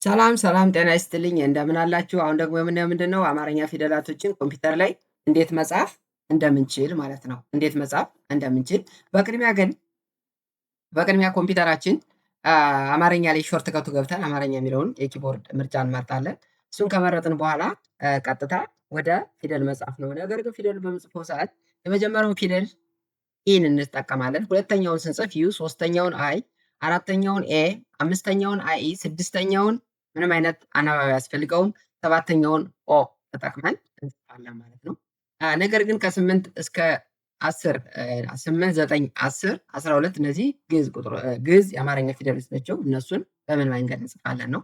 ሰላም ሰላም ጤና ይስጥልኝ እንደምን አላችሁ? አሁን ደግሞ የምናየው ምንድነው አማርኛ ፊደላቶችን ኮምፒውተር ላይ እንዴት መጻፍ እንደምንችል ማለት ነው። እንዴት መጻፍ እንደምንችል በቅድሚያ ኮምፒውተራችን አማርኛ ላይ ሾርት ከቱ ገብተን አማርኛ የሚለውን የኪቦርድ ምርጫ እንመርጣለን። እሱን ከመረጥን በኋላ ቀጥታ ወደ ፊደል መጻፍ ነው። ነገር ግን ፊደል በምጽፈው ሰዓት የመጀመሪያውን ፊደል ኢን እንጠቀማለን። ሁለተኛውን ስንጽፍ ዩ፣ ሶስተኛውን አይ፣ አራተኛውን ኤ፣ አምስተኛውን አይ፣ ስድስተኛውን ምንም አይነት አናባቢ አያስፈልገውም። ሰባተኛውን ኦ ተጠቅመን እንጽፋለን ማለት ነው። ነገር ግን ከ8 እስከ 10 8 9 10 12 እነዚህ ግዕዝ የአማርኛ ፊደሎች ናቸው። እነሱን በምን መንገድ እንጽፋለን ነው።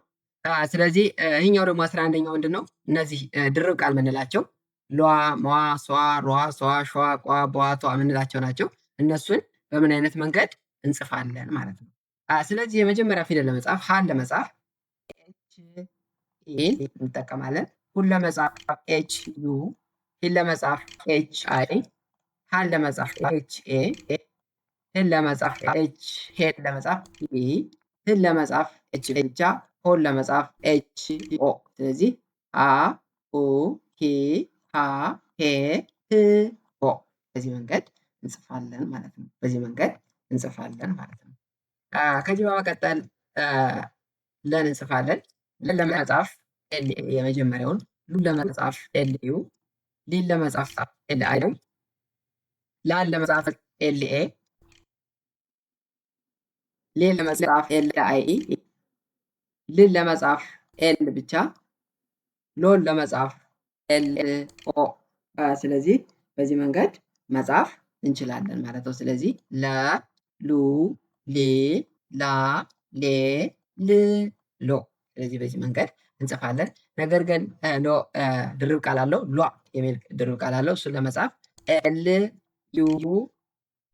ስለዚህ ይህኛው ደግሞ 11ኛው ምንድን ነው? እነዚህ ድርብ ቃል የምንላቸው ሏ፣ ሟ፣ ሷ፣ ሯ፣ ሷ፣ ሿ፣ ቋ፣ ቧ፣ ቷ የምንላቸው ናቸው። እነሱን በምን አይነት መንገድ እንጽፋለን ማለት ነው። ስለዚህ የመጀመሪያ ፊደል ለመጻፍ ሀን ለመጻፍ ኤች እንጠቀማለን። ሁን ለመጻፍ ኤች ዩ፣ ሂን ለመጻፍ ኤች አይ፣ ሃን ለመጻፍ ኤች ኤ፣ ህን ለመጻፍ ኤች፣ ሄን ለመጻፍ ኢ፣ ህን ለመጻፍ ኤች ብቻ፣ ሆን ለመጻፍ ኤች ኦ። ስለዚህ አ ኡ ሂ ሃ ሄ ህ ሆ በዚህ መንገድ እንጽፋለን ማለት ነው። በዚህ መንገድ እንጽፋለን ማለት ነው። ከዚህ በመቀጠል ለን እንጽፋለን። ለን ለመጻፍ ኤል የመጀመሪያውን፣ ሉን ለመጻፍ ኤል ዩ፣ ሊን ለመጻፍ ኤል አይ፣ ላን ለመጻፍ ኤል ኤ፣ ሌን ለመጻፍ ኤል አይ ኢ፣ ልን ለመጻፍ ኤል ብቻ፣ ሎን ለመጻፍ ኤል ኦ። ስለዚህ በዚህ መንገድ መጻፍ እንችላለን ማለት ነው። ስለዚህ ለ፣ ሉ፣ ሊ፣ ላ፣ ሌ፣ ል፣ ሎ። ስለዚህ በዚህ መንገድ እንጽፋለን። ነገር ግን ድርብ ቃል አለው፣ ሏ የሚል ድርብ ቃል አለው። እሱን ለመጻፍ ኤል ዩ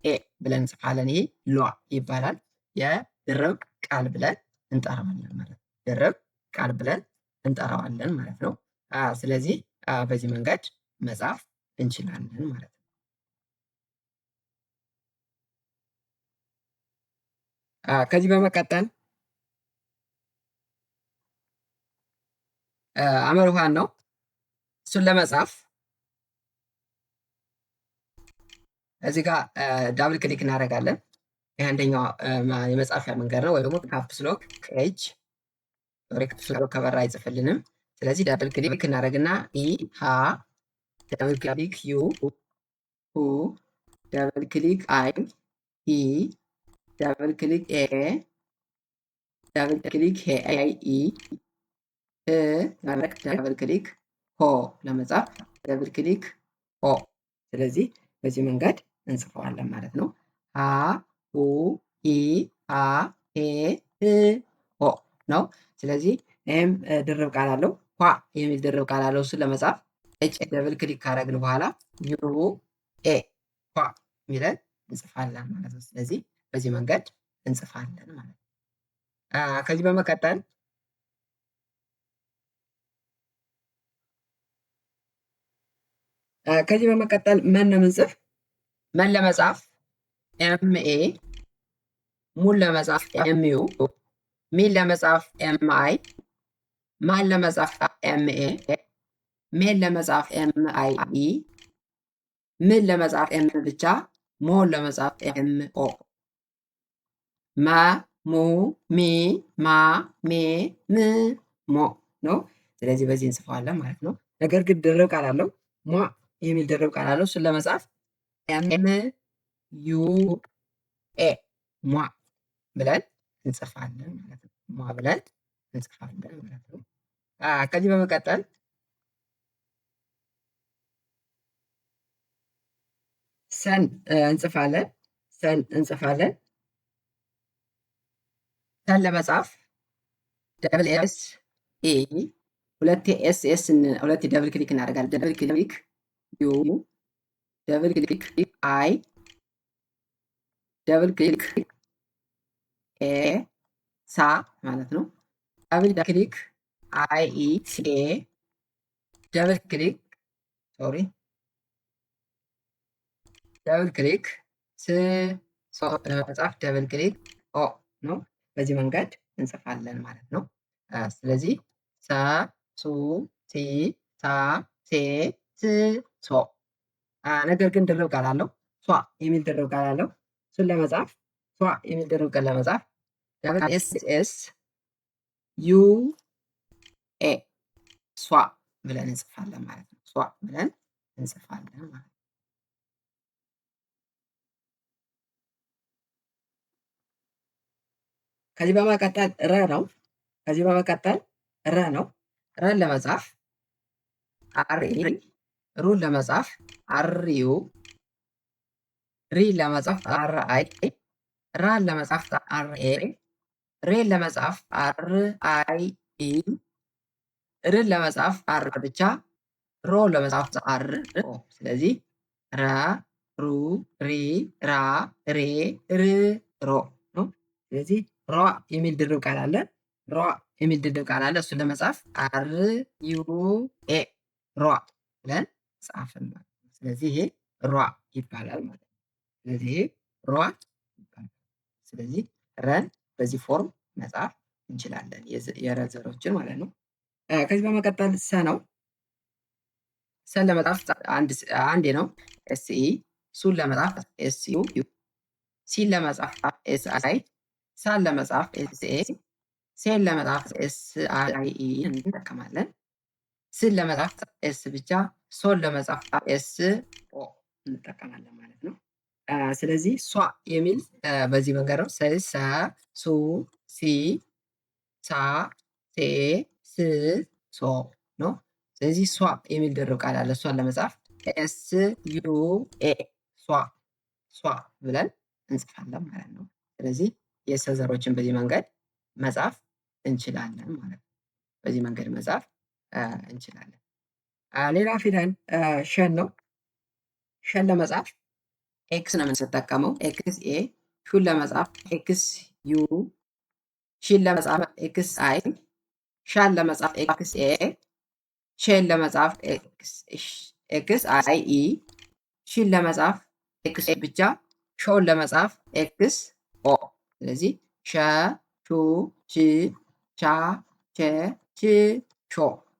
ኤ ብለን እንጽፋለን። ይሄ ሏ ይባላል። የድርብ ቃል ብለን እንጠራዋለን ማለት ነው። ድርብ ቃል ብለን እንጠራዋለን ማለት ነው። ስለዚህ በዚህ መንገድ መጻፍ እንችላለን ማለት ነው። ከዚህ በመቀጠል አመርሃን ነው። እሱን ለመጻፍ እዚህ ጋር ዳብል ክሊክ እናደርጋለን። ይህ አንደኛው የመጻፊያ መንገድ ነው። ወይ ደግሞ ካፕስ ሎክ ኤጅ ካፕስ ሎክ ከበራ አይጽፍልንም። ስለዚህ ዳብል ክሊክ እናደርግና ኢ ሃ፣ ዳብል ክሊክ ዩ ሁ፣ ዳብል ክሊክ አይ ሂ፣ ዳብል ክሊክ ኤ፣ ዳብል ክሊክ ሄ አይ ኢ፣ ዳብል ክሊክ ሆ ለመጻፍ ዳብል ክሊክ ሆ። ስለዚህ በዚህ መንገድ እንጽፈዋለን ማለት ነው። ሀ ሁ ሂ ሃ ሄ ህ ሆ ነው። ስለዚህ ይህም ድርብ ቃል አለው። ኋ የሚል ድርብ ቃል አለው። እሱን ለመጻፍ ኤች ደብል ክሊክ ካደረግን በኋላ ዩ ኤ ኋ የሚለን እንጽፋለን ማለት ነው። ስለዚህ በዚህ መንገድ እንጽፋለን ማለት ነው። ከዚህ በመቀጠል መን ነው የምንጽፍ። መን ለመጻፍ ኤም ኤ፣ ሙን ለመጻፍ ኤም ዩ፣ ሚን ለመጻፍ ኤም አይ፣ ማን ለመጻፍ ኤም ኤ፣ ሜን ለመጻፍ ኤም አይ ኢ፣ ምን ለመጻፍ ኤም ብቻ፣ ሞን ለመጻፍ ኤም ኦ። ማ፣ ሙ፣ ሚ፣ ማ፣ ሜ፣ ም፣ ሞ ነው። ስለዚህ በዚህ እንጽፈዋለን ማለት ነው። ነገር ግን ድርብ ቃል አለው። ሟ የሚል ድርብ ቃል አለው። እሱን ለመጻፍ ኤም ዩ ኤ ሟ ብለን እንጽፋለን ማለት ነው። ሟ ብለን እንጽፋለን ማለት ነው። ከዚህ በመቀጠል ሰን እንጽፋለን። ሰን ለመጻፍ ደብል ኤስ ኢ፣ ሁለቴ ኤስ ኤስ፣ ሁለቴ ደብል ክሊክ እናደርጋለን። ደብል ክሊክ ዩ፣ ደብል ክሊክ አይ፣ ደብል ክሊክ ኤ ሳ ማለት ነው። ደብል ክሊክ አይ ኢ ሲ ኤ፣ ደብል ክሊክ ደብል ክሊክ ስ ለመጻፍ ደብል ክሊክ ኦ ነው። በዚህ መንገድ እንጽፋለን ማለት ነው። ስለዚህ ሰ፣ ሱ፣ ሲ፣ ሳ፣ ሴ፣ ስ፣ ሶ። ነገር ግን ድርብ ቃል አለው። ሷ የሚል ድርብ ቃል አለው። እሱን ለመጻፍ ሷ የሚል ድርብ ቃል ለመጻፍ ኤስ ኤስ ዩ ኤ ሷ ብለን እንጽፋለን ማለት ነው። ሷ ብለን እንጽፋለን ማለት ነው። ከዚህ በመቀጠል ረ ነው። ከዚህ በመቀጠል ረ ነው። ረን ለመጻፍ አር ኢ፣ ሩን ለመጻፍ አር ዩ፣ ሪን ለመጻፍ አር አይ፣ ራን ለመጻፍ አር ኤ፣ ሬን ለመጻፍ አር አይ ኢ፣ ርን ለመጻፍ አር ብቻ፣ ሮ ለመጻፍ አር ኦ። ስለዚህ ረ፣ ሩ፣ ሪ፣ ራ፣ ሬ፣ ር፣ ሮ ነው። ስለዚህ ሯ የሚል ድርብ ቃል አለ። ሯ የሚል ድርብ ቃል አለ። እሱን ለመጻፍ አር ዩ ኤ ሯ ብለን ጻፍን ማለት ነው። ስለዚህ ይሄ ሯ ይባላል ማለት ነው። ስለዚህ ይሄ ሯ ይባላል። ስለዚህ ረን በዚህ ፎርም መጻፍ እንችላለን፣ የረ ዘሮችን ማለት ነው። ከዚህ በመቀጠል ሰ ነው። ሰን ለመጻፍ አንዴ ነው ኤስ ኢ፣ ሱን ለመጻፍ ኤስ ዩ፣ ሲን ለመጻፍ ኤስ አይ፣ ሳን ለመጻፍ ኤስ ኤ፣ ሴን ለመጻፍ ኤስ አይ ኢ እንጠቀማለን። ስን ለመጻፍ ኤስ ብቻ፣ ሶን ለመጻፍ ኤስ ኦ እንጠቀማለን ማለት ነው። ስለዚህ ሷ የሚል በዚህ መንገድ ነው። ሰ፣ ሱ፣ ሲ፣ ሳ፣ ሴ፣ ስ፣ ሶ ነው። ስለዚህ ሷ የሚል ድርብ ቃል አለ። እሷን ለመጻፍ ኤስ ዩ ኤ ሷ፣ ሷ ብለን እንጽፋለን ማለት ነው። ስለዚህ የሰ ዘሮችን በዚህ መንገድ መጻፍ እንችላለን ማለት ነው። በዚህ መንገድ መጻፍ እንችላለን። ሌላ ፊደል ሸን ነው። ሸን ለመጻፍ ኤክስ ነው የምንጠቀመው። ኤክስ ኤ፣ ሹን ለመጻፍ ኤክስ ዩ፣ ሺን ለመጻፍ ኤክስ አይ፣ ሻን ለመጻፍ ኤክስ ኤ፣ ሼን ለመጻፍ ኤክስ አይ ኢ፣ ሺን ለመጻፍ ኤክስ ኤ ብቻ፣ ሾን ለመጻፍ ኤክስ ኦ። ስለዚህ ሸ፣ ሹ፣ ሺ፣ ሻ፣ ቼ፣ ቺ፣ ሾ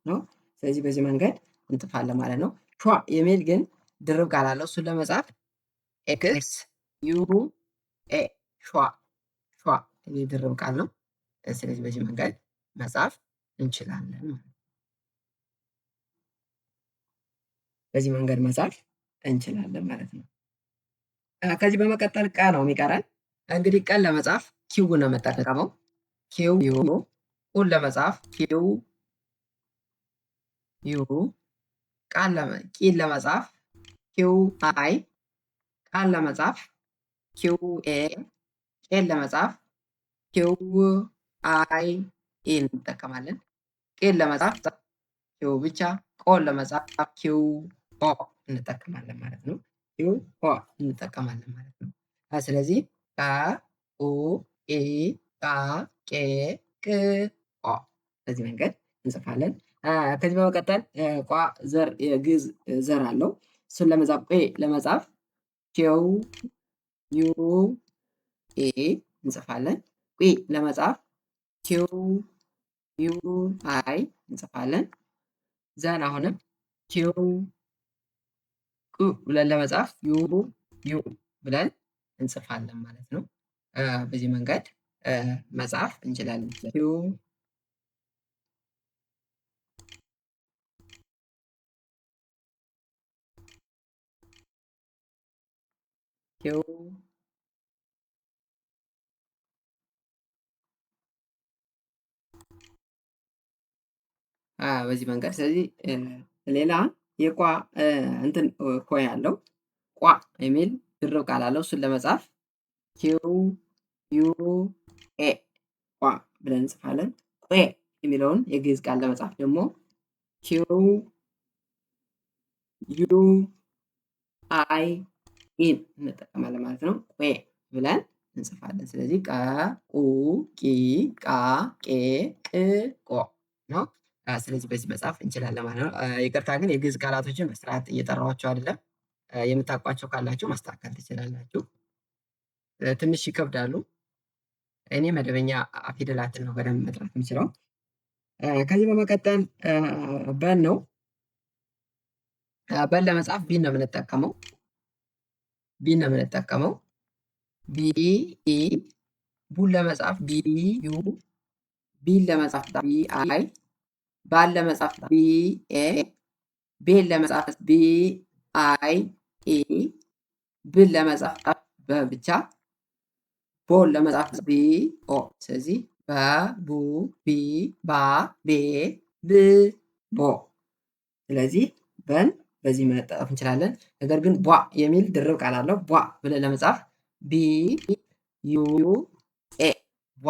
ነው። ስለዚህ በዚህ መንገድ እንጥፋለን ማለት ነው። ሿ የሚል ግን ድርብ ቃል አለው። እሱን ለመጻፍ ኤክስ ዩ ኤ ሿ፣ ሿ የሚል ድርብ ቃል ነው። ስለዚህ በዚህ መንገድ መጻፍ እንችላለን። በዚህ መንገድ መጻፍ እንችላለን ማለት ነው። ከዚህ በመቀጠል ቀ ነው የሚቀረን። እንግዲህ ቀን ለመጻፍ ኪው ነው የምጠቀመው። ኪው ዩ፣ ኡን ለመጻፍ ኪው ዩ፣ ቂን ለመጻፍ ኪው አይ፣ ቃን ለመጻፍ ኪው ኤ፣ ቄን ለመጻፍ ኪው አይ ኢ እንጠቀማለን። ቄን ለመጻፍ ኪው ብቻ፣ ቆን ለመጻፍ ኪው ኦ እንጠቀማለን ማለት ነው። ኪው ኦ እንጠቀማለን ማለት ነው። ስለዚህ ቀ፣ ኡ፣ ኢ፣ ቃ፣ ቄ፣ ቅ፣ ኦ በዚህ መንገድ እንጽፋለን። ከዚህ በመቀጠል ቋ ዘር የግዕዝ ዘር አለው። እሱን ለመጻፍ ለመጻፍ ኪው ዩ ኤ እንጽፋለን። ቂ ለመጻፍ ኪው ዩ አይ እንጽፋለን። ዘን አሁንም ኪው ቁ ብለን ለመጻፍ ዩ ዩ ብለን እንጽፋለን ማለት ነው። በዚህ መንገድ መጻፍ እንችላለን። ኪው ኪው በዚህ መንገድ። ስለዚህ ሌላ የቋ እንትን ኮ ያለው ቋ የሚል ድርብ ቃል አለው። እሱን ለመጻፍ ኪው ዩ ኤ ቋ ብለን እንጽፋለን። ቄ የሚለውን የግዕዝ ቃል ለመጻፍ ደግሞ ኪው ዩ አይ ኢን እንጠቀማለን ማለት ነው። ቄ ብለን እንጽፋለን። ስለዚህ ቀ፣ ቁ፣ ቂ፣ ቃ፣ ቄ፣ ቅ፣ ቆ ነው። ስለዚህ በዚህ መጻፍ እንችላለን ማለት ነው። ይቅርታ ግን የግዕዝ ቃላቶችን በስርዓት እየጠራኋቸው አይደለም። የምታውቋቸው ካላችሁ ማስተካከል ትችላላችሁ። ትንሽ ይከብዳሉ። እኔ መደበኛ ፊደላትን ነው በደንብ መጥራት የምችለው። ከዚህ በመቀጠል በን ነው። በን ለመጻፍ ቢን ነው የምንጠቀመው። ቢን ነው የምንጠቀመው። ቢ ኢ ቡን ለመጻፍ ቢ ዩ ቢን ለመጻፍ ቢ አይ ባን ለመጻፍ ቢ ኤ ቤን ለመጻፍ ቢ አይ ኢ ብን ለመጻፍ በብቻ ቦን ለመጻፍ ቢ ኦ። ስለዚህ በ ቡ ቢ ባ ቤ ብ ቦ። ስለዚህ በን በዚህ መጠቀም እንችላለን። ነገር ግን ቧ የሚል ድርብ ቃል አለው። ቧ ብለን ለመጻፍ ቢ ዩ ኤ ቧ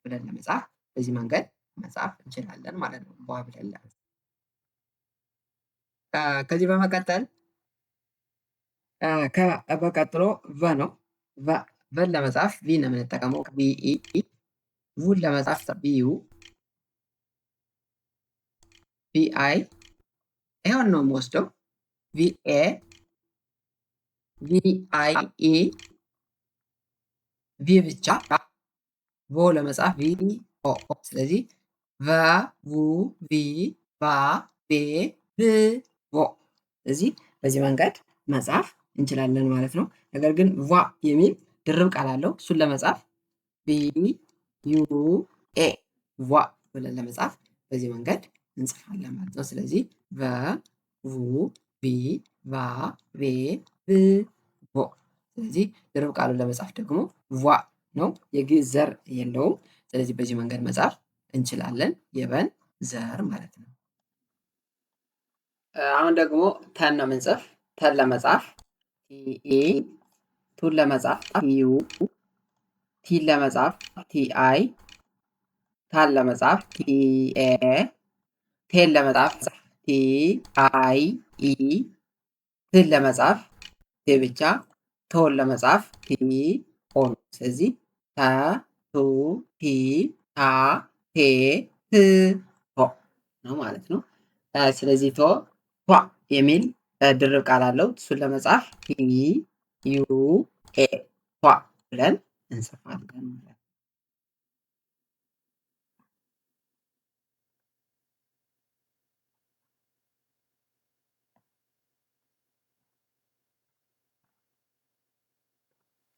ብለን ለመጻፍ በዚህ መንገድ መጻፍ እንችላለን ማለት ነው። ቧ ብለን ለመጻፍ ከዚህ በመቀጠል በቀጥሎ ቨ ነው። ቨን ለመጻፍ ቪ ነው የምንጠቀመው። ቢኢ ቡን ለመጻፍ ቢዩ ቢአይ ይሄውን ነው የምወስደው። ቪኤ ቪአይኢ ቪ ብቻ ቮ ለመጻፍ ቪ ኦ። ስለዚህ ቨ ቡ ቪ ባ ቤ ብ ቮ። ስለዚህ በዚህ መንገድ መጻፍ እንችላለን ማለት ነው። ነገር ግን ቫ የሚል ድርብ ቃል አለው። እሱን ለመጻፍ ቢ ዩ ኤ ቫ ብለን ለመጻፍ በዚህ መንገድ እንጽፋለን ማለት ነው። ስለዚህ ቨ ቡ ቢ ባ ቤ ብ ቮ። ስለዚህ ድርብ ቃሉን ለመጻፍ ደግሞ ቫ ነው። የግዕዝ ዘር የለውም። ስለዚህ በዚህ መንገድ መጻፍ እንችላለን። የበን ዘር ማለት ነው። አሁን ደግሞ ተን ነው የምንጽፍ። ተን ለመጻፍ ቲኢ ቱን ለመጻፍ ቲዩ ቲን ለመጻፍ ቲአይ ታን ለመጻፍ ቲኤ ቴን ለመጻፍ ቲአይ ኢ ትን ለመጻፍ ቴ ብቻ ቶን ለመጻፍ ቲ ኦ ነው። ስለዚህ ተ ቱ ቲ ታ ቴ ት ቶ ነው ማለት ነው። ስለዚህ ቶ ቷ የሚል ድርብ ቃል አለው። እሱን ለመጻፍ ቲ ዩ ኤ ቷ ብለን እንጽፋለን ማለት ነው።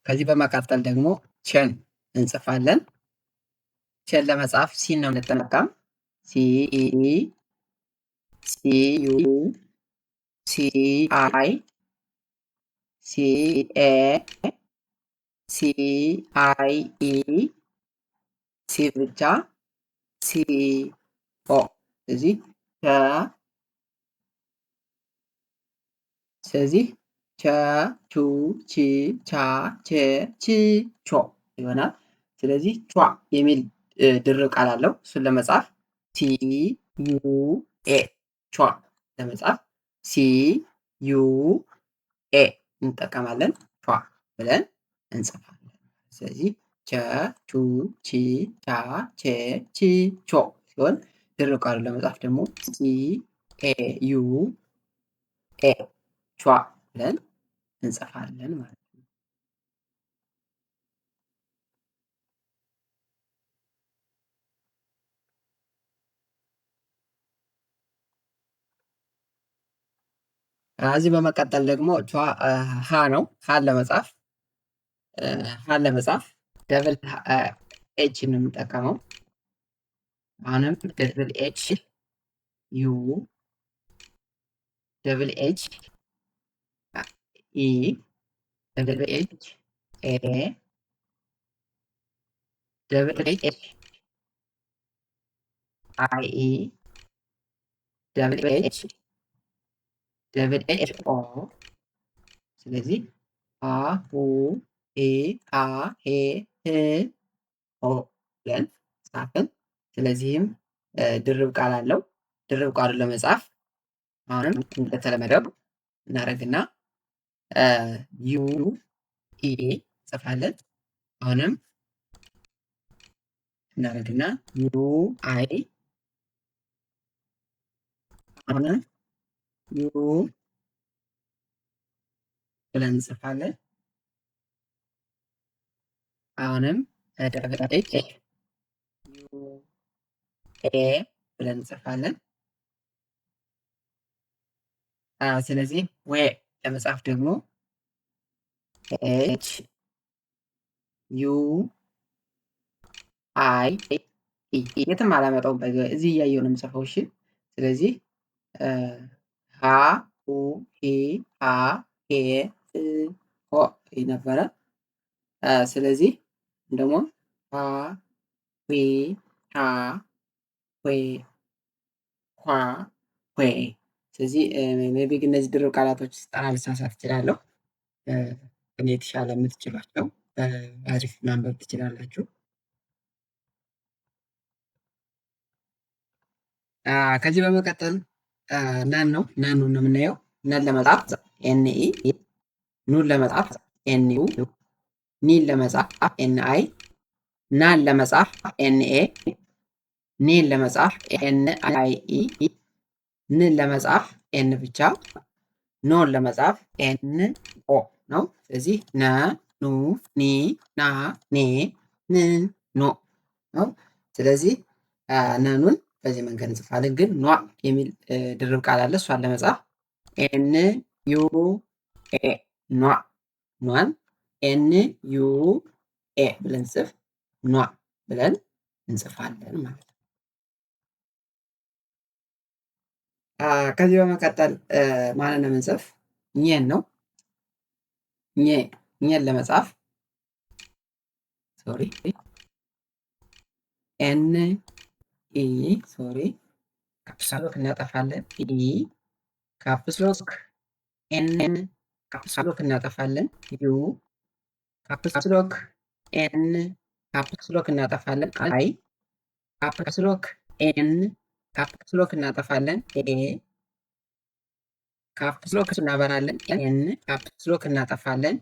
ከዚህ በመቀጠል ደግሞ ቸን እንጽፋለን። ቸን ለመጻፍ ሲን ነው የምንጠቀም። ሲ ሲ ዩ ሲ አይ ሲ ኤ ሲ አይ ኢ ሲ ብቻ ሲ ኦ። ስለዚህ ቸ ቹ ቺ ቻ ቼ ቺ ቾ ይሆናል። ስለዚህ ቿ የሚል ድርብ ቃል አለው። እሱን ለመጻፍ ሲ ዩ ኤ ቿ ለመጻፍ ሲ ዩ ኤ እንጠቀማለን። ቿ ብለን እንጽፋለን። ስለዚህ ቸ ቹ ቺ ቻ ቼ ቺ ቾ ሲሆን ድርብ ቃሉን ለመጻፍ ደግሞ ሲ ኤ ዩ ኤ ቿ ብለን እንጽፋለን ማለት ነው። ከዚህ በመቀጠል ደግሞ ሀ ነው። ሀን ለመጻፍ ደብል ኤች ነው የምንጠቀመው። አሁንም ደብል ኤች ዩ ደብል ኤች ኢ ደብል ኤች ኤ ደብል ኤች አይ ኢ ደብል ኤች ደብል ኤች ኦ። ስለዚህ አ ሁ ኤ አ ሄ ህ ኦ ብለን ጻፍን። ስለዚህም ድርብ ቃል አለው። ድርብ ቃሉን ለመጻፍ አሁንም እንደተለመደው እናደርግና ዩ ኢ ጽፋለን። አሁንም እናደርግና ዩ አይ አሁንም ዩ ብለን እንጽፋለን። አሁንም ደብል ኤች ዩ ኤ ብለን እንጽፋለን። ስለዚህ ዌ ለመጻፍ ደግሞ ኤች ዩ አይ ኢ የትም አላመጣውም። እዚህ እያየሁ ነው የምጽፈው። እሺ ስለዚህ ሀ ሁ ሂ ሃ ሄ ህ ሆ ነበረ። ስለዚህ ደግሞ ሀ ሂ ሃ ሄ ኋ ሄ። ስለዚህ ሜይ ቢ እነዚህ ድርብ ቃላቶች ስጠራ ልሳሳት እችላለሁ። እኔ የተሻለ የምትችሏቸው አሪፍ ማንበብ ትችላላችሁ። ከዚህ በመቀጠል ነን ነው። ነኑን ነው የምናየው። ነን ለመጻፍ ኤንኢ፣ ኑን ለመጻፍ ኤንዩ፣ ኒን ለመጻፍ ኤንአይ፣ ናን ለመጻፍ ኤንኤ፣ ኔን ለመጻፍ ኤንአይኢ፣ ንን ለመጻፍ ኤን ብቻ፣ ኖን ለመጻፍ ኤን ኦ ነው። ስለዚህ ነ፣ ኑ፣ ኒ፣ ና፣ ኔ፣ ን፣ ኖ ነው። ስለዚህ ነኑን በዚህ መንገድ እንጽፋለን። ግን ኗ የሚል ድርብ ቃል አለ። እሷን ለመጻፍ ኤን ዩ ኤ ኗ፣ ኗን ኤን ዩ ኤ ብለን ጽፍ ኗ ብለን እንጽፋለን ማለት ነው። ከዚህ በመቀጠል ማንን ነው የምንጽፍ? ኘን ነው። ኘን ለመጻፍ ሶሪ ኤን ኢ ሶሪ ካፕስሎክ እናጠፋለን። ኢ ካፕስሎክ ኤን ካፕስሎክ እናጠፋለን። ዩ ካፕስሎክ ኤን ካፕስሎክ እናጠፋለን። አይ ካፕስሎክ ኤን ካፕስሎክ እናጠፋለን። ኤ ካፕስሎክ እናበራለን። ኤን ካፕስሎክ እናጠፋለን።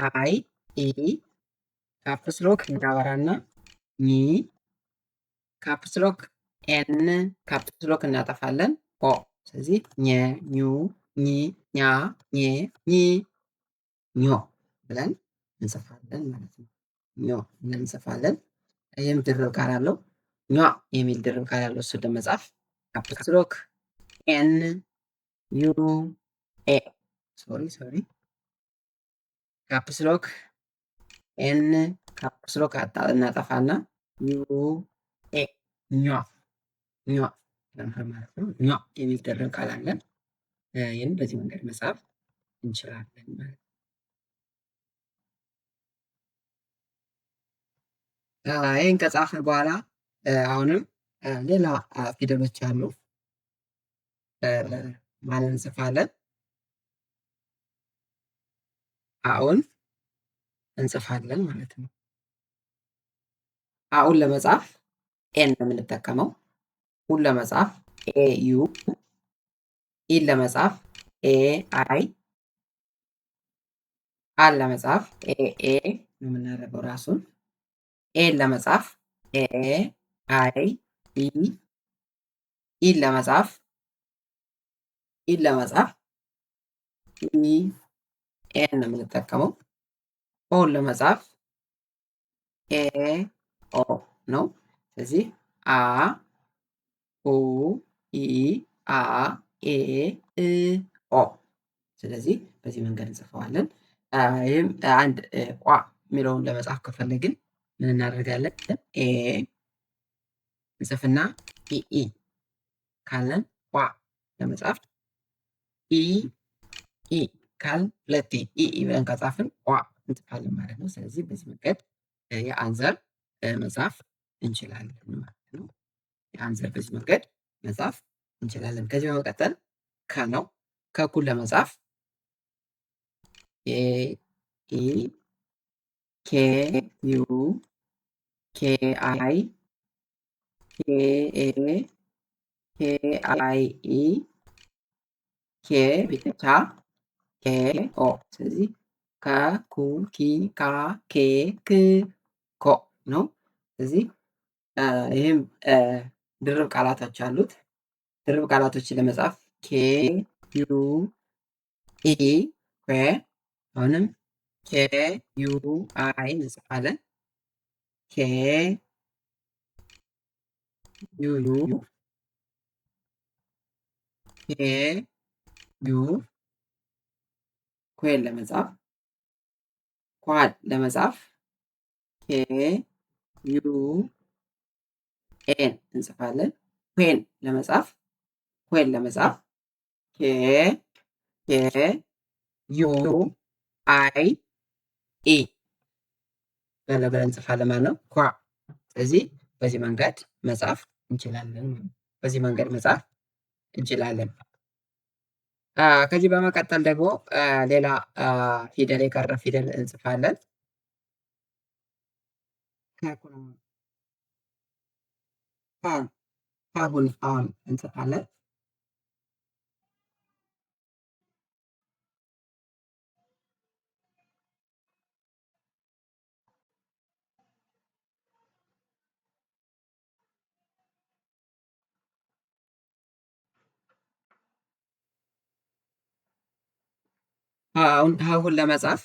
አይ ኢ ካፕስሎክ እናበራና ኒ ካፕስሎክ ኤን ካፕስሎክ እናጠፋለን። ኦ ስለዚህ ኘ፣ ኙ፣ ኚ፣ ኛ፣ ኘ፣ ኚ፣ ኞ ብለን እንጽፋለን ማለት ነው። ኞ ብለን እንጽፋለን። ይህም ድርብ ቃል አለው። ኟ የሚል ድርብ ቃል ያለው እሱን ለመጻፍ ካፕስሎክ ኤን ዩ ኤ ሶሪ ካፕስሎክ ኤን ካፕስሎክ እናጠፋና ዩ ኤ ኟ ማለት ነው። ኟ የሚል ድርብ ቃል አለን። ይህን በዚህ መንገድ መጻፍ እንችላለን ማለት ነው። ይህን ከጻፍን በኋላ አሁንም ሌላ ፊደሎች አሉ። ማንን እንጽፋለን? አሁን እንጽፋለን ማለት ነው። አሁን ለመጻፍ ኤን ነው የምንጠቀመው። ሁን ለመጻፍ ኤ ዩ፣ ኢን ለመጻፍ ኤ አይ፣ አን ለመጻፍ ኤ ኤ ነው የምናደርገው ራሱን። ኤን ለመጻፍ ኤ አይ ኢ፣ ኢን ለመጻፍ ኢ ኤን ነው የምንጠቀመው። ኦን ለመጻፍ ኤ ኦ ነው። ስለዚህ አ ኡ ኢ አ ኤ እ ኦ። ስለዚህ በዚህ መንገድ እንጽፈዋለን። ይህም አንድ ቋ የሚለውን ለመጻፍ ከፈለግን ምን እናደርጋለን? ኤ እንጽፍና ኢ ካለን ቋ ለመጻፍ ኢ ካልን ሁለቴ ኢ ብለን ከጻፍን ቋ እንጽፋለን ማለት ነው። ስለዚህ በዚህ መንገድ የአንዘር መጻፍ እንችላለን ማለት ነው። የአንዘር በዚህ መንገድ መጻፍ እንችላለን። ከዚህ በመቀጠል ከ ነው። ከኩን ለመጻፍ ኤ ኢ ኬ ዩ ኬ አይ ኬ ኤ ኬ አይ ኢ ኬ ብቻ ኬ ኦ። ስለዚህ ከ ኩ ኪ ካ ኬ ክ ኮ ነው። ስለዚህ ይህም ድርብ ቃላቶች አሉት። ድርብ ቃላቶችን ለመጻፍ ኬ ዩ ኢ ኩ፣ አሁንም ኬ ዩ አይ እንጽፋለን። ኬ ዩ ዩ ኩዌን ለመጻፍ ኳድ ለመጻፍ ዩ ኤን እንጽፋለን። ኩዌን ለመጻፍ ዩ አይ ኢ ብለን እንጽፋለን ማለት ነው። ኳ ስለዚህ በዚህ መንገድ መጻፍ እንችላለን። በዚህ መንገድ መጻፍ እንችላለን። ከዚህ በመቀጠል ደግሞ ሌላ ፊደል የቀረ ፊደል እንጽፋለን። አሁን እንጽፋለን። አሁን ለመጻፍ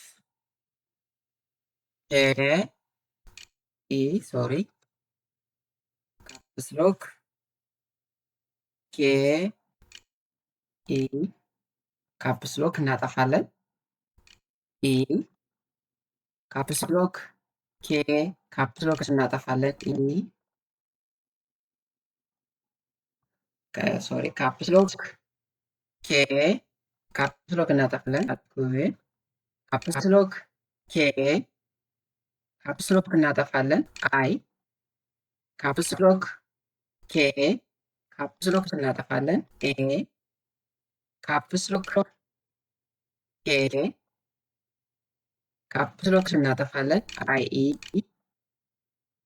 ሶሪ ካፕስሎክ ካፕስሎክ እናጠፋለን። ካፕስሎክ ካፕስሎክ እናጠፋለን። ሶሪ ካፕስሎክ ካፕስሎክ እናጠፋለን። ካፕስሎክ ካፕስሎክ እናጠፋለን። አይ ካፕስሎክ ካፕስሎክ እናጠፋለን። ካፕስሎክ ካፕስሎክ እናጠፋለን። አይ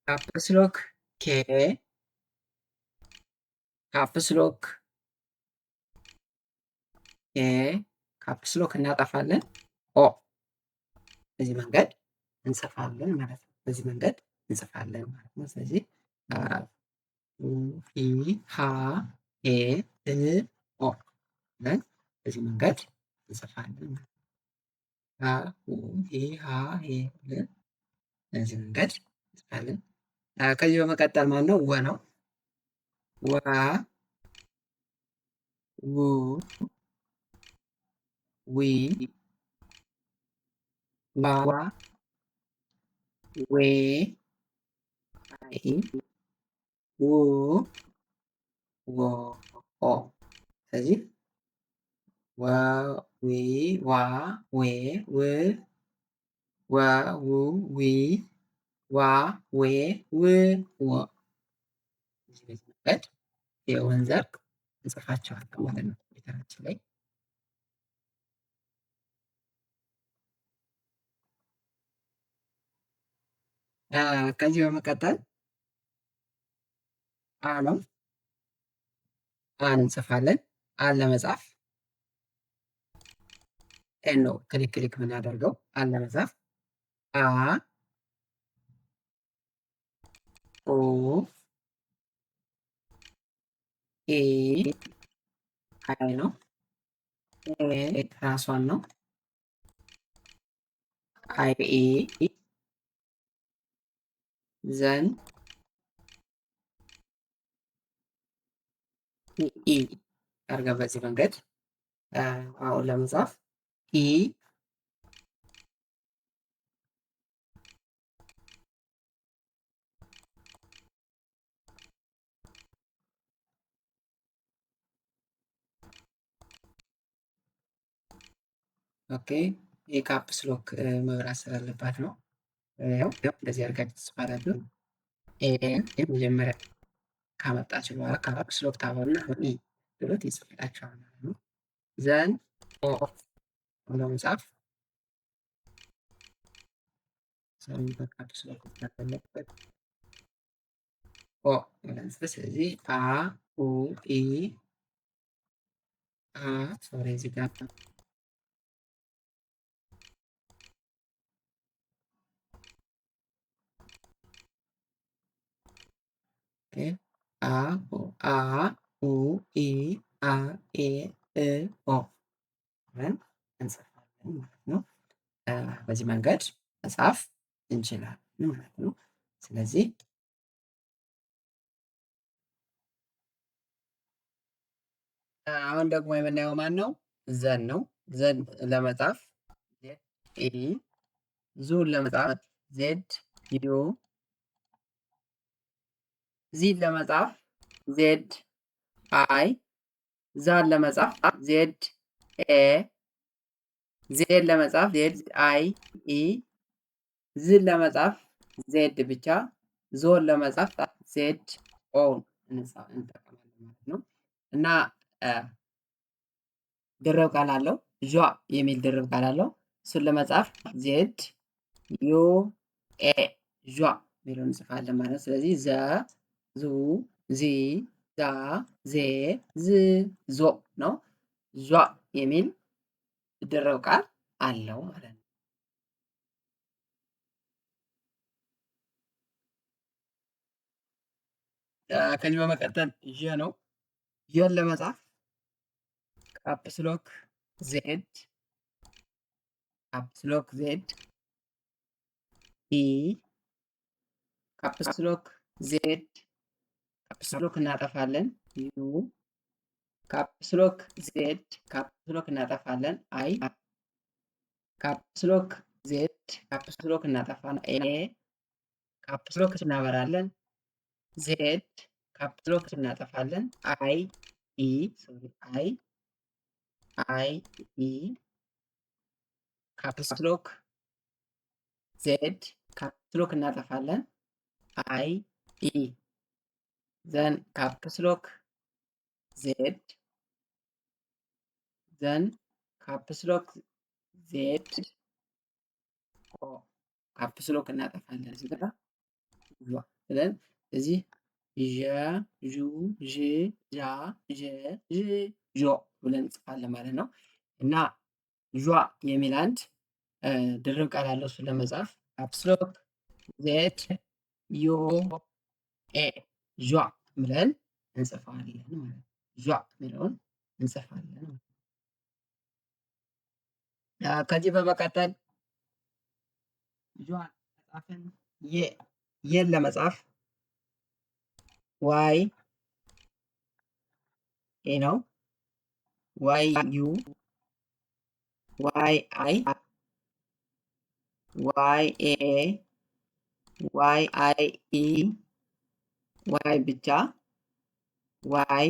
ካፕስሎክ ካፕስሎክ ካፕስሎክ እናጠፋለን። ኦ በዚህ መንገድ እንጽፋለን ማለት ነው። በዚህ መንገድ እንጽፋለን ማለት ነው። ስለዚህ ሀ ሄ ኦ ብለን በዚህ መንገድ እንጽፋለን። ሀ ሄ ብለን በዚህ መንገድ እንጽፋለን። ከዚህ በመቀጠል ማነው ወ ነው። ወ ው ዊ ዋ ዌ አይ ው ወ ኦ ስለዚህ ወ ዊ ዋ ዌ ው ወ ው ዊ ዋ ዌ ው ወ በዚህ መንገድ የወን ዘር እንጽፋቸዋለን ማለት ነው ቤታችን ላይ። ከዚህ በመቀጠል አ ነው። አን እንጽፋለን። አን ለመጻፍ ኤን ነው ክሊክ ክሊክ የምናደርገው አን ለመጻፍ አ ኦ ኤ አይ ነው። ኤ ራሷን ነው። አይ ኤ ዘን ኢ አድርገን በዚህ መንገድ አሁን ለመጻፍ ኢ ኦኬ የካፕስ ሎክ መብራት ስላለባት ነው። ያው እንደዚህ አድርጋችሁ ትጽፋላችሁ። ኤን መጀመሪያ ካመጣችሁ በኋላ ካፕስ ሎክ ታበሩና ኢ ብሎት ይጽፍላችኋል ማለት ነው። ዘን ኦ ብሎ መጻፍ በካፕስ ሎክ ታለበት ኦ ብለን ስለዚህ አ ኡ ኢ አ ሶሪ እዚህ ጋር አ አ ኡ ኢ አ ኤ እ ኦ ብለን እንጽፋለን ማለት ነው። በዚህ መንገድ መጻፍ እንችላለን ማለት ነው። ስለዚህ አሁን ደግሞ የምናየው ማን ነው? ዘን ነው። ዘን ለመጻፍ ዜድ ኢ፣ ዙን ለመጻፍ ዜድ ዩ፣ ዚን ለመጻፍ ዜድ አይ፣ ዛን ለመጻፍ ዜድ ኤ፣ ዜድ ለመጻፍ ዜድ አይ ኢ፣ ዝን ለመጻፍ ዜድ ብቻ፣ ዞን ለመጻፍ ዜድ ኦ እንጠቀማለን ማለት ነው። እና ድርብ ቃል አለው። ዣ የሚል ድርብ ቃል አለው። እሱን ለመጻፍ ዜድ ዩ ኤ ዣ የሚለውን እንጽፋለን ማለት ነው። ስለዚህ ዘ፣ ዙ፣ ዚ፣ ዛ፣ ዜ፣ ዝ፣ ዞ ነው። ዣ የሚል ድርብ ቃል አለው ማለት ነው። ከዚህ በመቀጠል ዠ ነው። ዠን ለመጻፍ ካፕስሎክ ዜድ፣ ካፕስሎክ ዜድ ኢ፣ ካፕስሎክ ዜድ፣ ካፕስሎክ እናጠፋለን ዩ፣ ካፕስሎክ ዜድ፣ ካፕስሎክ እናጠፋለን አይ፣ ካፕስሎክ ዜድ፣ ካፕስሎክ እናጠፋለን ኤ፣ ካፕስሎክ እናበራለን ዜድ፣ ካፕስሎክ እናጠፋለን አይ ኢ፣ አይ አይ ኢ፣ ካፕስሎክ ዜድ፣ ካፕስሎክ እናጠፋለን አይ ኢ፣ ዘን ካፕስሎክ ዜድ፣ ዘን ካፕስሎክ ዜድ ኦ፣ ካፕስሎክ እናጠፋለን እዚህ ጋር ብለን እዚህ ዠ፣ ዡ፣ ዥ፣ ዣ፣ ዠ፣ ዥ፣ ዦ ብለን እንጽፋለን ማለት ነው። እና ዣ የሚል አንድ ድርብ ቃል አለው። እሱን ለመጻፍ ካፕስሎክ ዜድ ዮ ኤ ዣ ብለን እንጽፋለን ማለት ነው። ዣ የሚለውን እንጽፋለን። ከዚህ በመቀጠል ዣን ከጻፍን የን ለመጻፍ ዋይ ኤ ነው። ዋይ ዩ፣ ዋይ አይ፣ ዋይ ኤ፣ ዋይ አይ ኢ፣ ዋይ ብቻ፣ ዋይ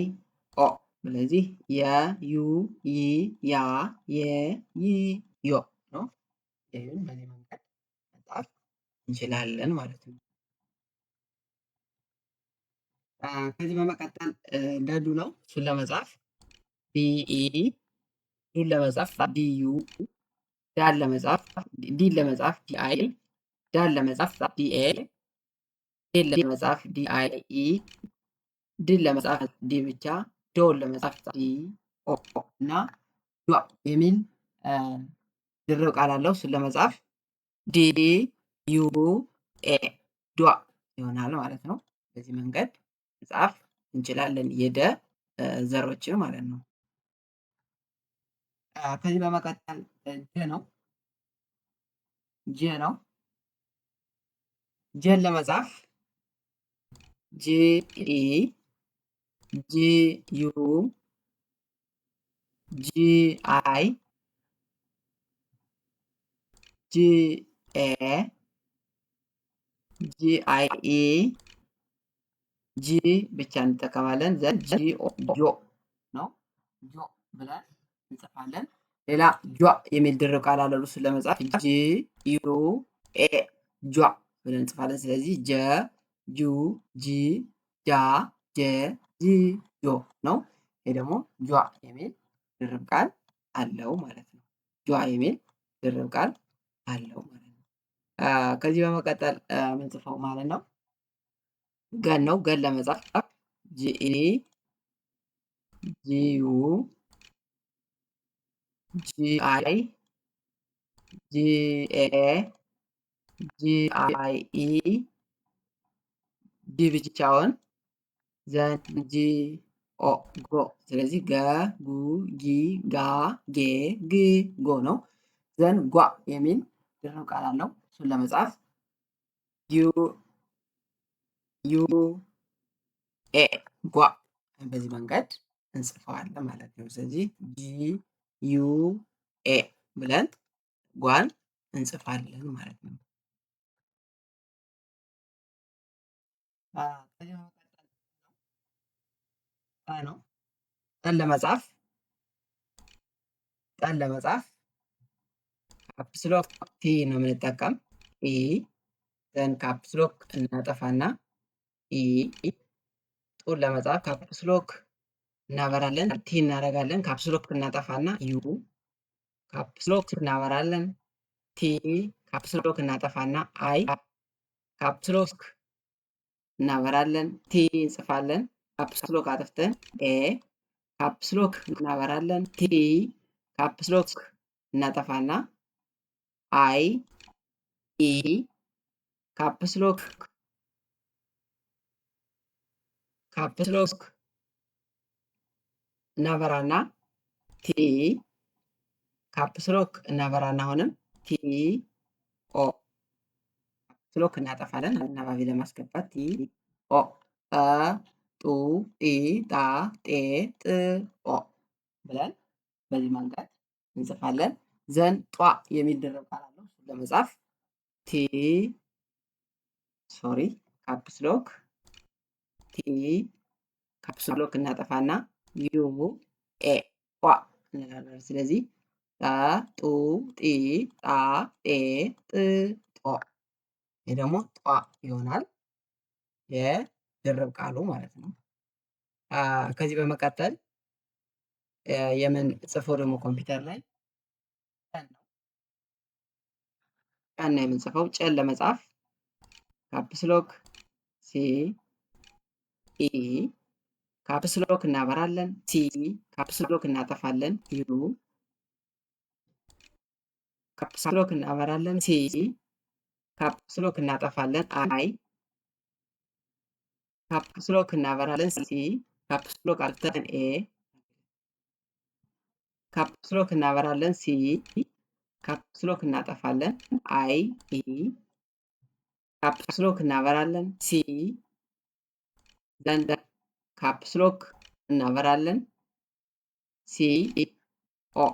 ኦ። ስለዚህ የ፣ ዩ፣ ይ፣ ያ፣ የ፣ ይ፣ ዮ ነው። ይህን በዚህ መንገድ መጻፍ እንችላለን ማለት ነው። ከዚህ በመቀጠል ደዱ ነው። እሱን ለመጻፍ ዲኢ፣ ዱን ለመጻፍ ዲዩ፣ ዳን ለመጻፍ ዲን ለመጻፍ ዲአይ፣ ዳን ለመጻፍ ዲኤ፣ ዴን ለመጻፍ ዲአይ ኢ፣ ድን ለመጻፍ ዲ ብቻ፣ ዶን ለመጻፍ ዲ ኦ እና ዷ የሚል ድርብ ቃል አለው። እሱን ለመጻፍ ዲ ዩ ኤ ዷ ይሆናል ማለት ነው። በዚህ መንገድ መጻፍ እንችላለን የደ ዘሮችን ማለት ነው። ከዚህ በመቀጠል ጀ ነው። ጀ ነው። ጀን ለመጻፍ ጂ ኢ፣ ጂ ዩ፣ ጂ አይ፣ ጂ ኤ፣ ጂ አይ ኢ፣ ጂ ብቻ እንጠቀማለን። ዘን ጂ ጆ ነው። ጆ ብለን እንጽፋለን። ሌላ ጇ የሚል ድርብ ቃል አለው። እሱን ለመጻፍ ጂ ዩ ኤ ጇ ብለን እንጽፋለን። ስለዚህ ጀ፣ ጁ፣ ጂ፣ ጃ፣ ጀ፣ ጂ፣ ጆ ነው። ይሄ ደግሞ ጇ የሚል ድርብ ቃል አለው ማለት ነው። ጇ የሚል ድርብ ቃል አለው ማለት ነው። ከዚህ በመቀጠል ምንጽፈው ማለት ነው ገን ነው። ገን ለመጻፍ ጂኢ፣ ጂዩ፣ ጂአይ፣ ጂኤ፣ ጂአይኢ፣ ጂ ብቻውን፣ ዘን ጂኦ ጎ። ስለዚህ ገ፣ ጉ፣ ጊ፣ ጋ፣ ጌ፣ ግ፣ ጎ ነው። ዘን ጓ የሚል ድርብ ቃል አለው። እሱን ለመጻፍ ዩ ዩ ኤ ጓ በዚህ መንገድ እንጽፈዋለን ማለት ነው። ስለዚህ ጂ-ዩ-ኤ ብለን ጓን እንጽፋለን ማለት ነው። ከዚህ በመቀጠል ነው ቀን ለመጻፍ ካፕስሎክ ቲ ነው የምንጠቀም። ኢ ዘን ካፕስሎክ እናጠፋና ኢ ጡን ለመጻፍ ካፕስሎክ እናበራለን፣ ቲ እናደርጋለን። ካፕስሎክ እናጠፋና ዩ ካፕስሎክ እናበራለን፣ ቲ ካፕስሎክ እናጠፋና አይ ካፕስሎክ እናበራለን፣ ቲ እንጽፋለን። ካፕስሎክ አጥፍተን ኤ ካፕስሎክ እናበራለን፣ ቲ ካፕስሎክ እናጠፋና አይ ኢ ካፕስሎክ እናበራና ቲ ካፕስሎክ እናበራና አሁንም ቲ ኦ ካፕስሎክ እናጠፋለን አናባቢ ለማስገባት ቲ ኦ አ ጡ ጢ ጣ ጤ ጥ ኦ ብለን በዚህ መንገድ እንጽፋለን። ዘን ጧ የሚል ድርብ ቃል አለው። እሱን ለመጻፍ ካፕስሎክ ቲ ካፕስሎክ እናጠፋና ዩ ኤ ጧ እንላለን። ስለዚህ ጣ ጡ ጢ ጣ ጤ ጥ ጦ ይህ ደግሞ ጧ ይሆናል የድርብ ቃሉ ማለት ነው። ከዚህ በመቀጠል የምንጽፈው ደግሞ ኮምፒውተር ላይ ቀን ነው። ቀን ነው የምንጽፈው። ጨን ለመጻፍ ካፕስሎክ ሲ ኢ ካፕስሎክ እናበራለን፣ ቲ ካፕስሎክ እናጠፋለን፣ ዩ ካፕስሎክ እናበራለን፣ ሲ ካፕስሎክ እናጠፋለን፣ አይ ካፕስሎክ እናበራለን፣ ሲ ካፕስሎክ አጥፍተን ኤ ካፕስሎክ እናበራለን፣ ሲ ካፕስሎክ እናጠፋለን፣ አይ ኢ ካፕስሎክ እናበራለን፣ ሲ ዘን ካፕስሎክ እናበራለን፣ ሲ ኦ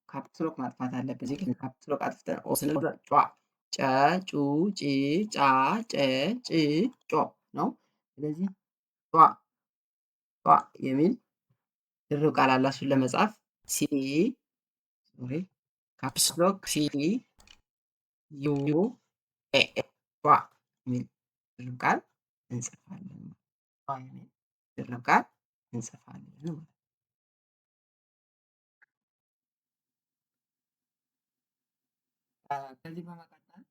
ካፕስሎክ ማጥፋት አለብን። እዚህ ግን ካፕስሎክ አጥፍተን ኦ ስንል ጫ ጨ ጩ ጪ ጫ ጨ ጭ ጮ ነው። ስለዚህ ጧ የሚል ድርብ ቃል አለ። እሱን ለመጻፍ ካፕስሎክ ሲ ዩ ኤ ጧ የሚል ድርብ ቃል እንጽፋለን። የሚል ድርብ ቃል እንጽፋለን። ከዚህ በመቀጠል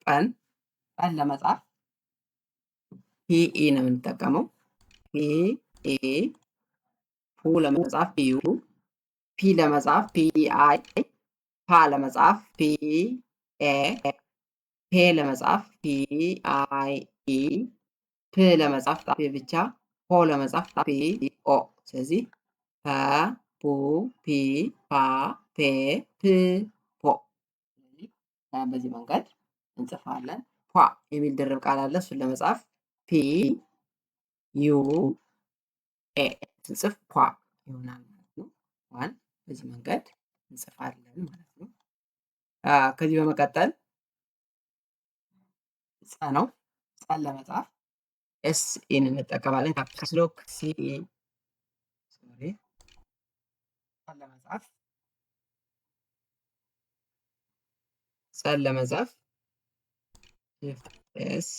ቀን ለመጻፍ ፒኢ ነው የምንጠቀመው። ፒኢ ፑ ለመጻፍ ፒዩ ፒ ለመጻፍ ፒአይ ፓ ለመጻፍ ፒኤ ፔ ለመጻፍ ፒአይ ኢ ፕ ለመጻፍ ፒ ብቻ ፖ ለመጻፍ ፒኦ ስለዚህ ፐ ፑ ፒ ፓ ፔ ፕ ፖ በዚህ መንገድ እንጽፋለን። ፖ የሚል ድርብ ቃል አለ። እሱን ለመጻፍ ፒ ዩ ኤ ስንጽፍ ፖ ይሆናል ማለት ነው። ዋን በዚህ መንገድ እንጽፋለን ማለት ነው። ከዚህ በመቀጠል ጸ ነው። ጸን ለመጻፍ ኤስ ኢን እንጠቀማለን። ካፕስሎክ ሲ ጸን ለመጻፍ ኤስ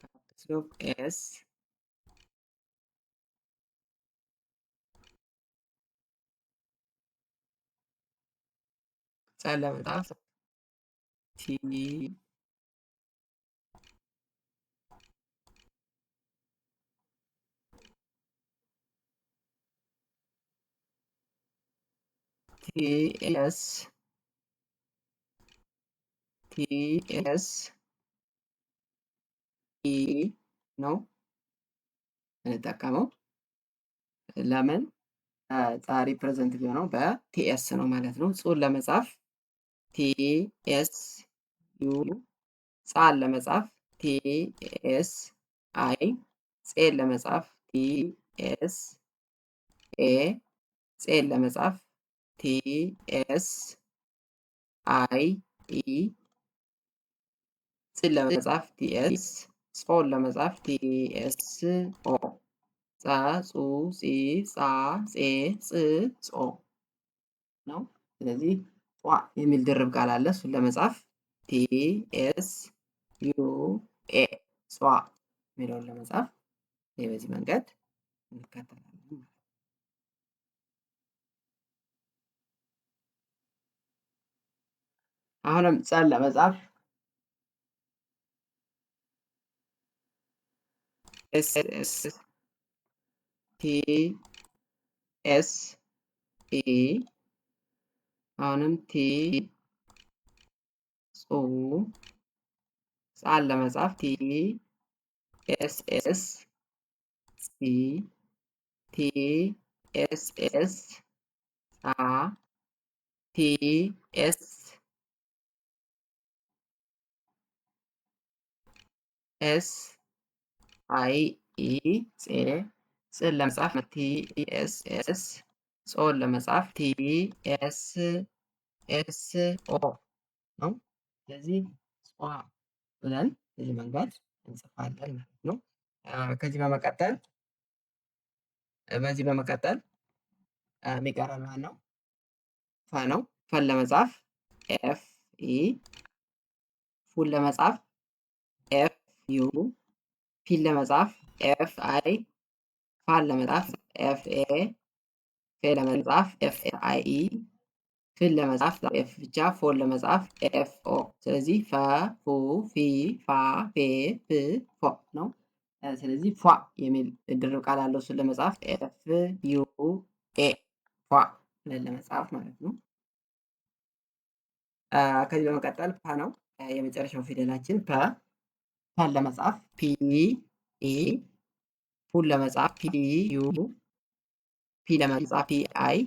ካፕስሎክ ኤስ ጸን ለመጻፍ ቲ ቲኤስ ኢ ነው እንጠቀመው። ለምን ሪፕሬዘንት ቢሆነው በቲኤስ ነው ማለት ነው። ጹን ለመጻፍ ቲኤስ ዩ ጻን ለመጻፍ ቲኤስ አይ ፄን ለመጻፍ ቲ ኤስ ኤ ፄን ለመጻፍ ቲ ኤስ አይ ኢ ጽን ለመጻፍ ቲ ኤስ ጾን ለመጻፍ ቲ ኤስ ኦ ጸ ጹ ጺ ጻ ጼ ጽ ጾ ነው። ስለዚህ ጧ የሚል ድርብ ቃል አለ። እሱን ለመጻፍ ቲ ኤስ ዩ ኤ ጿ የሚለውን ለመጻፍ በዚህ መንገድ እንከተላለን። አሁንም ጸን ለመጻፍ ኤስ ኤስ ቲ ኤስ ኢ አሁንም ቲ ጹ ጻን ለመጻፍ ቲ ኤስ ኤስ ሲ ቲ ኤስ ኤስ ጻ ቲ ኤስ ኤስ አይ ኢ ጼ ጽን ለመጻፍ ቲ ኤስ ኤስ ጾን ለመጻፍ ቲ ኤስ ኤስ ኦ ነው። ስለዚህ ጿ ብለን በዚህ መንገድ እንጽፋለን ማለት ነው። ከዚህ በመቀጠል የሚቀረን ማን ነው? ፈ ነው። ፈን ለመጻፍ ኤፍ ኢ ፉን ለመጻፍ ኤፍ ዩ ፊን ለመጻፍ ኤፍ አይ ፋን ለመጻፍ ኤፍ ኤ ፌ ለመጻፍ ኤፍ አይ ኢ ፍን ለመጻፍ ኤፍ ብቻ ፎን ለመጻፍ ኤፍ ኦ። ስለዚህ ፈ ፉ ፊ ፋ ፌ ፍ ፎ ነው። ስለዚህ ፏ የሚል ድርብ ቃል አለው። እሱን ለመጻፍ ኤፍ ዩ ኤ ፏ ብለን ለመጻፍ ማለት ነው። ከዚህ በመቀጠል ፐ ነው የመጨረሻው ፊደላችን ፐ። ፐን ለመጻፍ ፒ ኢ ፉን ለመጻፍ ፒ ዩ ፒ ለመጻፍ ፒ አይ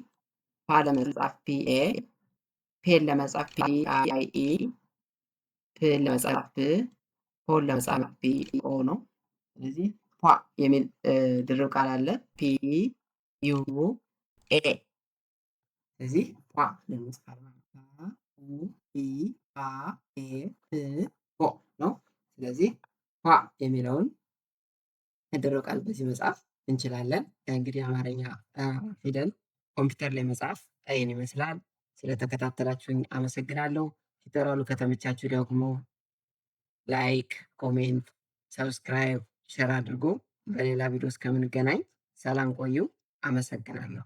ፋ ለመጻፍ ፒ ኤ ፔን ለመጻፍ ፒ አይ ኢ ፕን ለመጻፍ ፕ ፖን ለመጻፍ ፒ ኦ ነው። ስለዚህ ፏ የሚል ድርብ ቃል አለ። ፒ ዩ ኤ ስለዚህ ፏ ለምሳሌ ኡ ፒ ፓ ፔ ፕ ፖ ነው። ስለዚህ ፏ የሚለውን ድርብ ቃል በዚህ መጻፍ እንችላለን። እንግዲህ አማርኛ ፊደል ኮምፒውተር ላይ መጻፍ ይህን ይመስላል። ስለተከታተላችሁኝ አመሰግናለሁ። ቲዩቶሪያሉ ከተመቻችሁ ደግሞ ላይክ፣ ኮሜንት፣ ሰብስክራይብ፣ ሸር አድርጎ በሌላ ቪዲዮ እስከምንገናኝ ሰላም ቆዩ። አመሰግናለሁ።